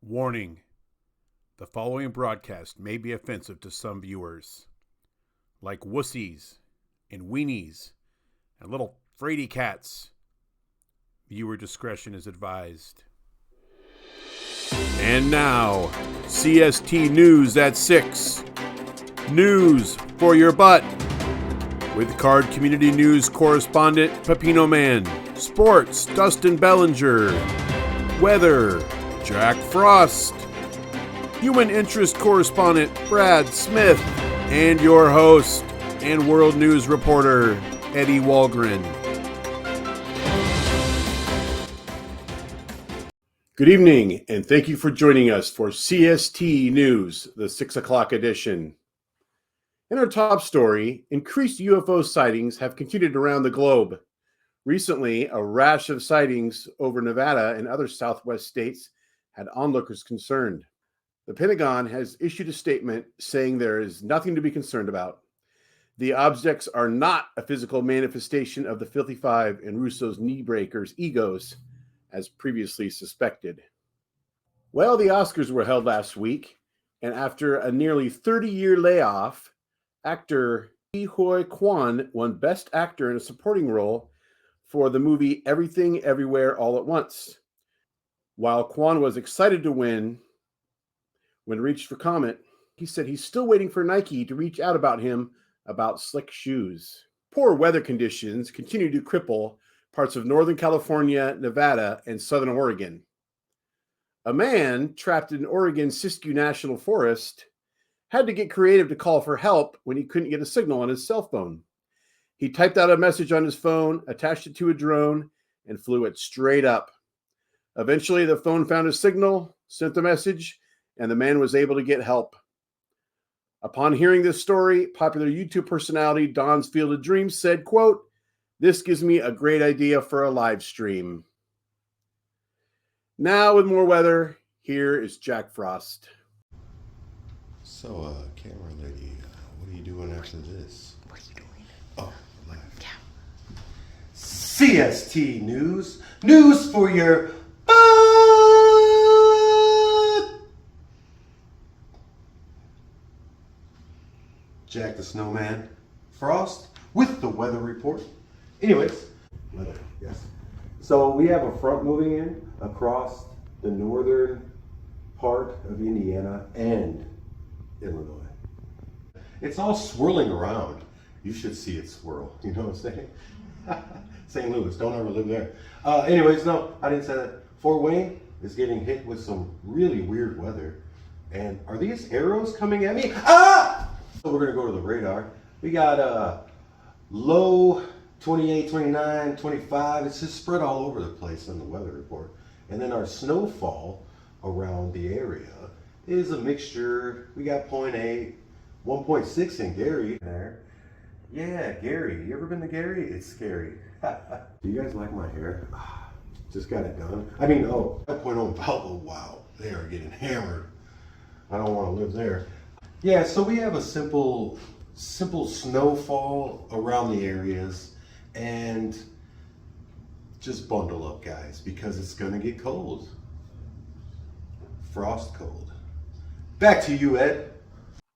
Warning: the following broadcast may be offensive to some viewers. Like wussies and weenies and little fraidy cats. Viewer discretion is advised. And now, CST News at 6. News for your butt. With Card Community News correspondent Pepino Man. Sports, Dustin Bellinger. Weather, Jack Frost. Human interest correspondent Brad Smith. And your host and world news reporter, Eddy Wahlgren. Good evening, and thank you for joining us for CST News, the 6 o'clock edition. In our top story, increased UFO sightings have continued around the globe. Recently, a rash of sightings over Nevada and other Southwest states had onlookers concerned. The Pentagon has issued a statement saying there is nothing to be concerned about. The objects are not a physical manifestation of the Filthy Five and Russo's knee breakers' egos, as previously suspected. Well, the Oscars were held last week, and after a nearly 30-year layoff, actor Ke Huy Quan won Best Actor in a Supporting Role for the movie Everything Everywhere All at Once. While Quan was excited to win, when reached for comment, he said he's still waiting for Nike to reach out about him about slick shoes. Poor weather conditions continue to cripple parts of Northern California, Nevada, and Southern Oregon. A man trapped in Oregon's Siskiyou National Forest had to get creative to call for help when he couldn't get a signal on his cell phone. He typed out a message on his phone, attached it to a drone, and flew it straight up. Eventually, the phone found a signal, sent the message, and the man was able to get help. Upon hearing this story, popular YouTube personality Don's Field of Dreams said, quote, "This gives me a great idea for a live stream." Now with more weather, here is Jack Frost. So, camera lady, what are you doing after this? What are you doing? Oh, live. Yeah. CST News. News for your butt. Jack the Snowman Frost with the weather report. Anyways, weather, yes. So we have a front moving in across the northern part of Indiana and Illinois. It's all swirling around. You should see it swirl. You know what I'm saying? St. Louis, don't ever live there. Anyways, no, I didn't say that. Fort Wayne is getting hit with some really weird weather. And are these arrows coming at me? Ah! So we're going to go to the radar. We got low 28, 29, 25. It's just spread all over the place on the weather report. And then our snowfall around the area is a mixture. We got 0.8, 1.6 in Gary there. Yeah, Gary. You ever been to Gary? It's scary. Do you guys like my hair? Just got it done. I mean, 5.0 in Valpo. Wow, they are getting hammered. I don't want to live there. Yeah, so we have a simple snowfall around the areas, and just bundle up, guys, because it's gonna get cold. Frost cold. Back to you, Ed.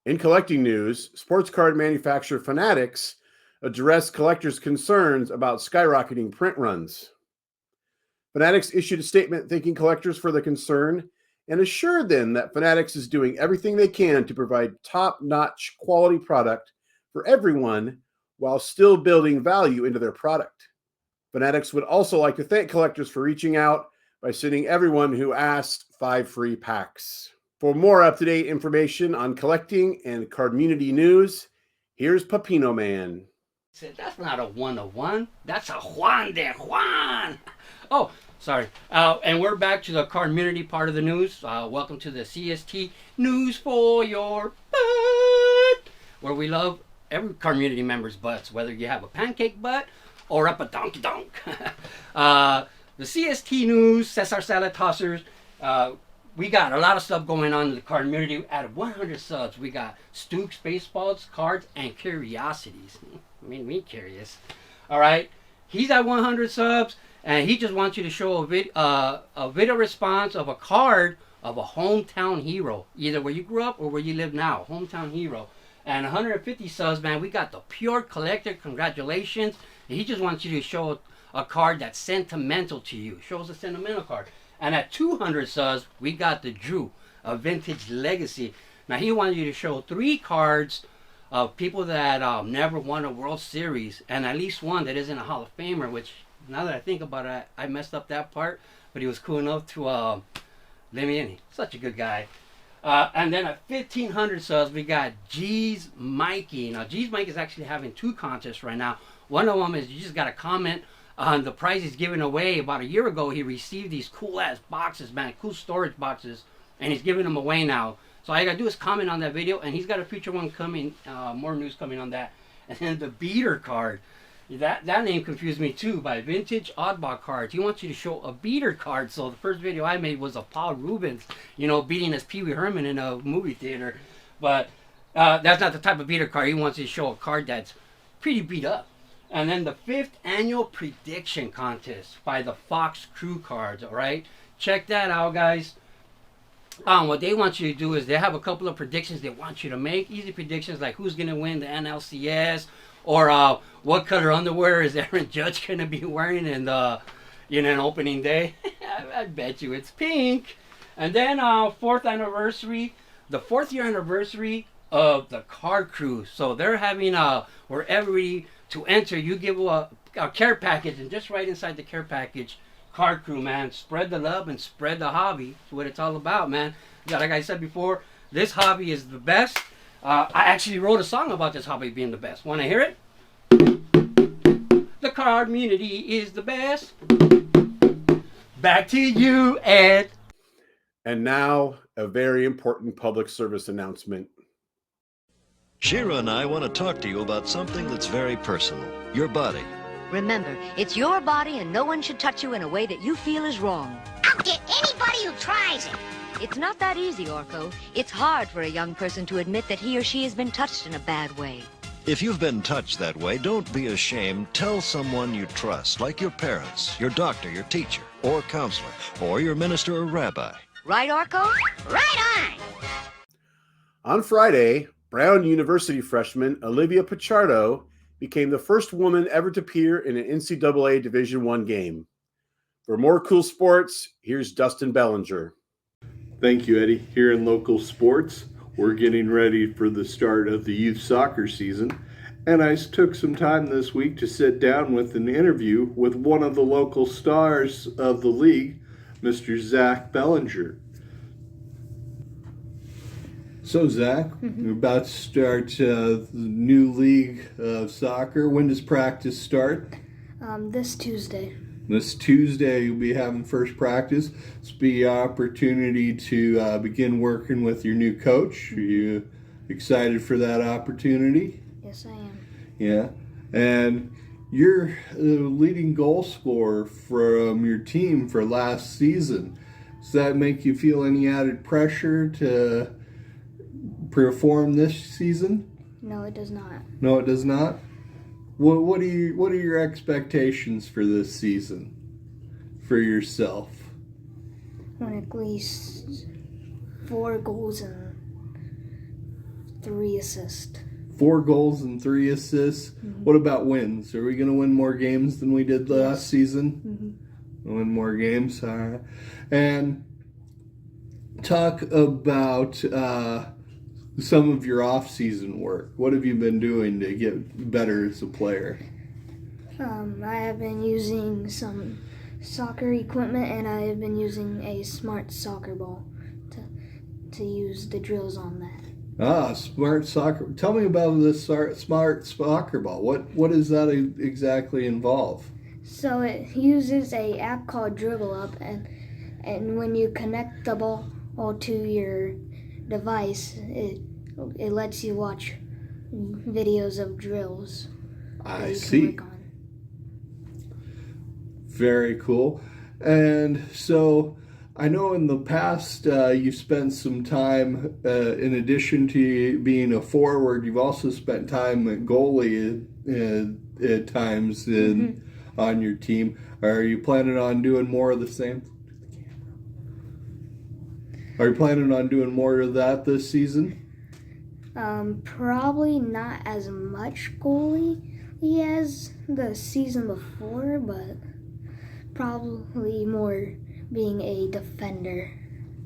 In collecting news, sports card manufacturer Fanatics addressed collectors' concerns about skyrocketing print runs. Fanatics issued a statement thanking collectors for the concern and assured them that Fanatics is doing everything they can to provide top-notch quality product for everyone while still building value into their product. Fanatics would also like to thank collectors for reaching out by sending everyone who asked 5 free packs. For more up-to-date information on collecting and community news, here's Pepino Man. Said that's not a 101. That's a Juan de Juan. Oh, sorry. And we're back to the community part of the news. Welcome to the CST News for your butt, where we love every community member's butts, whether you have a pancake butt or up a donkey donk. The CST News, Cesar Salad Tossers. We got a lot of stuff going on in the community. Out of 100 subs, we got Stooks, baseballs, cards, and curiosities. I mean, me curious. All right. He's at 100 subs, and he just wants you to show a video response of a card of a hometown hero, either where you grew up or where you live now. Hometown hero. And 150 subs, man, we got the pure collector. Congratulations. He just wants you to show a card that's sentimental to you. Shows a sentimental card. And at 200 subs, we got the Drew, a vintage legacy. Now, he wanted you to show 3 cards of people that never won a World Series, and at least one that isn't a Hall of Famer, which, now that I think about it, I messed up that part, but he was cool enough to let me in. Such a good guy. And then at 1,500 subs, we got G's Mikey. Now, G's Mikey is actually having 2 contests right now. One of them is you just got to comment on the prize he's giving away. About a year ago, he received these cool-ass boxes, man, cool storage boxes, and he's giving them away now. So all you got to do is comment on that video, and he's got a future one coming, more news coming on that. And then the beater card. That name confused me too, by Vintage Oddball Cards. He wants you to show a beater card. So the first video I made was of Paul Rubens, beating as Pee Wee Herman in a movie theater. But that's not the type of beater card. He wants you to show a card that's pretty beat up. And then the 5th annual prediction contest by the Fox Crew cards, all right? Check that out, guys. What they want you to do is they have a couple of predictions they want you to make. Easy predictions like who's going to win the NLCS, or what color underwear is Aaron Judge going to be wearing in the, an opening day. I bet you it's pink. And then 4th anniversary, the 4th year anniversary of the Card Crew. So they're having where everybody to enter, you give a care package, and just right inside the care package, Card Crew, man, spread the love and spread the hobby. That's what it's all about, man. Like I said before, this hobby is the best. I actually wrote a song about this hobby being the best. Want to hear it? The card community is the best. Back to you, Ed. And now, a very important public service announcement. Shira and I want to talk to you about something that's very personal. Your body. Remember, it's your body and no one should touch you in a way that you feel is wrong. I'll get anybody who tries it. It's not that easy, Orko. It's hard for a young person to admit that he or she has been touched in a bad way. If you've been touched that way, don't be ashamed. Tell someone you trust, like your parents, your doctor, your teacher, or counselor, or your minister or rabbi. Right, Orko? Right on. On Friday, Brown University freshman Olivia Pichardo became the first woman ever to appear in an NCAA Division I game. For more cool sports, here's Dustin Bellinger. Thank you, Eddie. Here in local sports, we're getting ready for the start of the youth soccer season, and I took some time this week to sit down with an interview with one of the local stars of the league, Mr. Zach Bellinger. So, Zach, we're about to start the new league of soccer. When does practice start? This Tuesday. This Tuesday, you'll be having first practice. This will be an opportunity to begin working with your new coach. Are you excited for that opportunity? Yes, I am. Yeah. And you're the leading goal scorer from your team for last season. Does that make you feel any added pressure to perform this season? No, it does not. No, it does not? What are your expectations for this season for yourself? I want at least 4 goals and 3 assists. 4 goals and 3 assists. Mm-hmm. What about wins? Are we going to win more games than we did last season? Mm-hmm. Win more games? All right. And talk about some of your off-season work. What have you been doing to get better as a player? I have been using some soccer equipment, and I have been using a smart soccer ball to use the drills on that. Ah, smart soccer. Tell me about this smart soccer ball. What does that exactly involve? So it uses a app called Dribble Up, and when you connect the ball to your device, it lets you watch videos of drills. I see. Very cool. And so I know in the past you've spent some time, in addition to being a forward, you've also spent time at goalie at times on your team. Are you planning on doing more of the same? Are you planning on doing more of that this season? Probably not as much goalie as the season before, but probably more being a defender.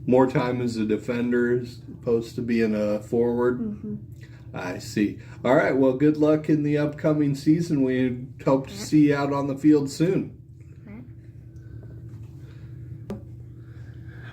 More time as a defender as opposed to being a forward? Mm-hmm. I see. All right, well, good luck in the upcoming season. We hope to see you out on the field soon.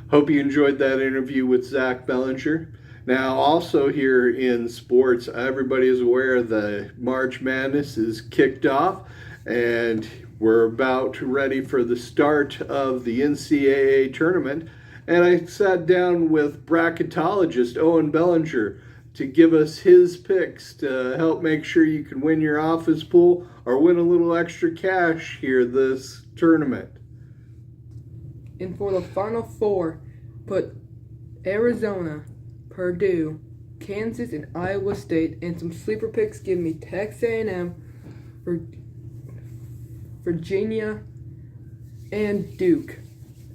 Hope you enjoyed that interview with Zach Bellinger. Now, also here in sports, everybody is aware the March Madness is kicked off, and we're about ready for the start of the NCAA tournament. And I sat down with bracketologist Owen Bellinger to give us his picks to help make sure you can win your office pool or win a little extra cash here this tournament. And for the Final Four, put Arizona, Purdue, Kansas, and Iowa State. And some sleeper picks, give me Texas A&M, Virginia, and Duke.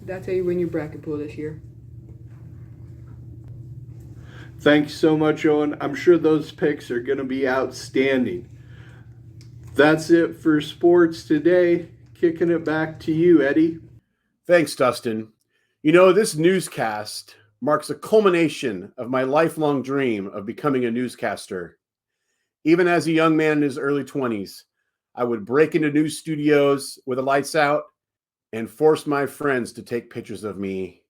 That's how you win your bracket pool this year. Thanks so much, Owen. I'm sure those picks are going to be outstanding. That's it for sports today. Kicking it back to you, Eddie. Thanks, Dustin. You know, this newscast marks a culmination of my lifelong dream of becoming a newscaster. Even as a young man in his early 20s, I would break into news studios with the lights out and force my friends to take pictures of me.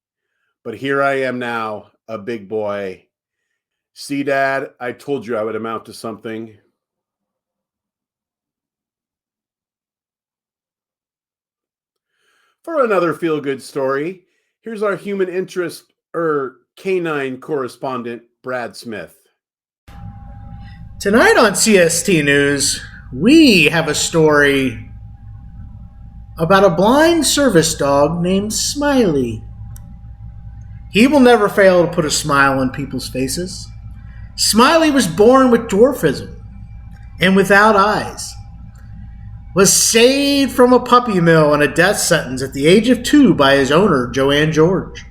But here I am now, a big boy. See, Dad, I told you I would amount to something. For another feel-good story, here's our human interest canine correspondent, Brad Smith. Tonight on CST News, we have a story about a blind service dog named Smiley. He will never fail to put a smile on people's faces. Smiley was born with dwarfism and without eyes. Was saved from a puppy mill and a death sentence at the age of 2 by his owner, Joanne George.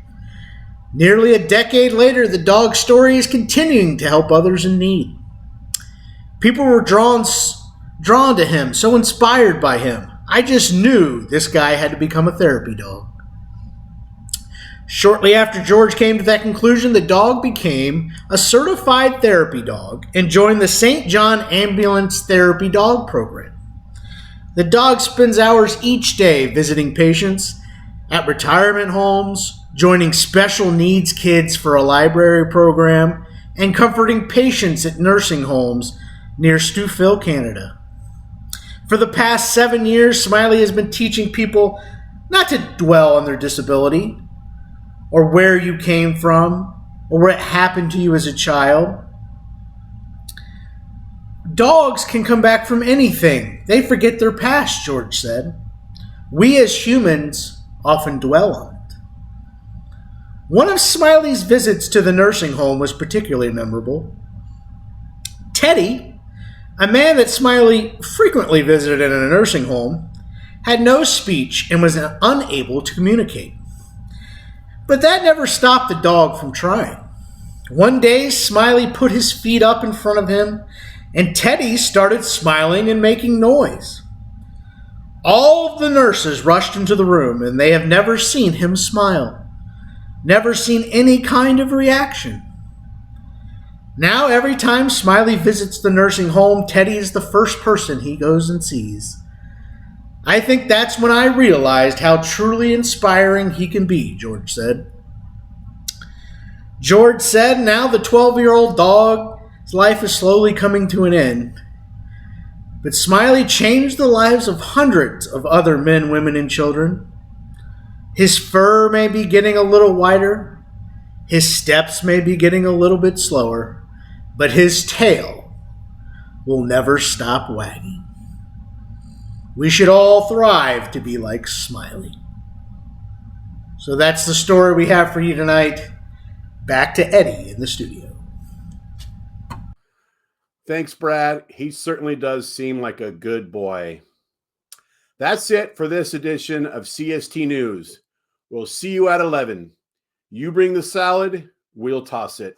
Nearly a decade later, the dog's story is continuing to help others in need. People were drawn to him, so inspired by him. I just knew this guy had to become a therapy dog. Shortly after George came to that conclusion, the dog became a certified therapy dog and joined the St. John Ambulance Therapy Dog Program. The dog spends hours each day visiting patients at retirement homes, joining special needs kids for a library program, and comforting patients at nursing homes near Stouffville, Canada. For the past 7 years, Smiley has been teaching people not to dwell on their disability, or where you came from, or what happened to you as a child. Dogs can come back from anything. They forget their past, George said. We as humans often dwell on it. One of Smiley's visits to the nursing home was particularly memorable. Teddy, a man that Smiley frequently visited in a nursing home, had no speech and was unable to communicate. But that never stopped the dog from trying. One day, Smiley put his feet up in front of him, and Teddy started smiling and making noise. All of the nurses rushed into the room, and they have never seen him smile, never seen any kind of reaction. Now, every time Smiley visits the nursing home, Teddy is the first person he goes and sees. I think that's when I realized how truly inspiring he can be, George said. George said now the 12-year-old dog's life is slowly coming to an end. But Smiley changed the lives of hundreds of other men, women, and children. His fur may be getting a little whiter. His steps may be getting a little bit slower. But his tail will never stop wagging. We should all thrive to be like Smiley. So that's the story we have for you tonight. Back to Eddie in the studio. Thanks, Brad. He certainly does seem like a good boy. That's it for this edition of CST News. We'll see you at 11. You bring the salad, we'll toss it.